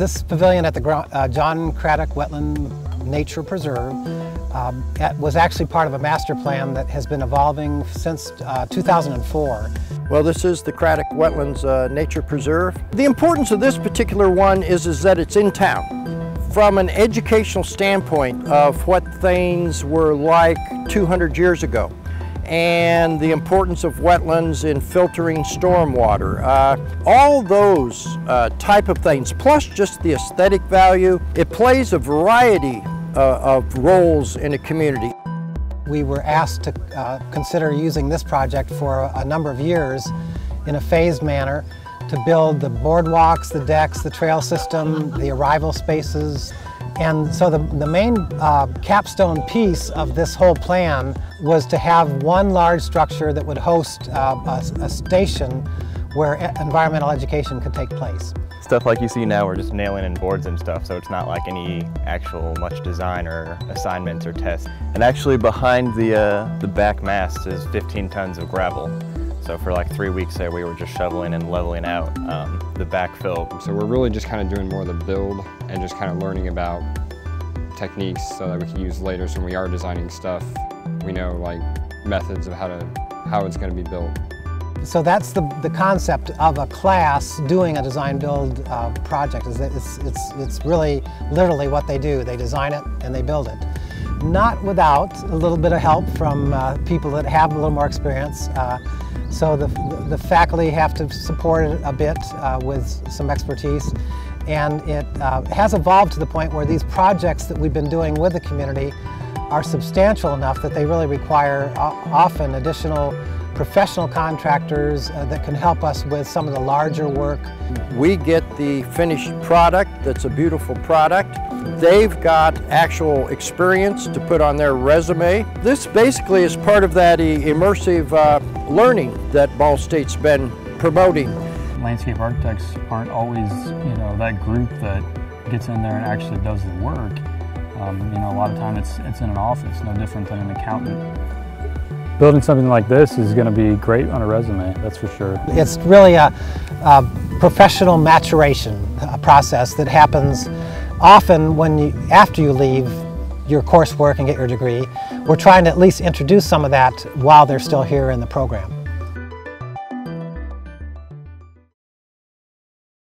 This pavilion at the Craddock Wetland Nature Preserve was actually part of a master plan that has been evolving since 2004. Well, this is the Craddock Wetlands Nature Preserve. The importance of this particular one is that it's in town. From an educational standpoint of what things were like 200 years ago, and the importance of wetlands in filtering stormwater. All those type of things, plus just the aesthetic value, it plays a variety of roles in a community. We were asked to consider using this project for a number of years in a phased manner to build the boardwalks, the decks, the trail system, the arrival spaces. And so the main capstone piece of this whole plan was to have one large structure that would host a station where environmental education could take place. Stuff like you see now, we're just nailing in boards and stuff, so it's not like any actual much design or assignments or tests. And actually behind the back mast is 15 tons of gravel. So for like 3 weeks there, we were just shoveling and leveling out the backfill. So we're really just kind of doing more of the build and just kind of learning about techniques so that we can use later. So when we are designing stuff, we know like methods of how it's going to be built. So that's the concept of a class doing a design build project. Is that it's really literally what they do. They design it and they build it. Not without a little bit of help from people that have a little more experience. So the faculty have to support it a bit with some expertise, and it has evolved to the point where these projects that we've been doing with the community are substantial enough that they really require often additional professional contractors that can help us with some of the larger work. We get the finished product that's a beautiful product. They've got actual experience to put on their resume. This basically is part of that immersive learning that Ball State's been promoting. Landscape architects aren't always, that group that gets in there and actually does the work. A lot of time it's in an office, no different than an accountant. Building something like this is going to be great on a resume, that's for sure. It's really a professional maturation process that happens often after you leave your coursework and get your degree. We're trying to at least introduce some of that while they're still here in the program.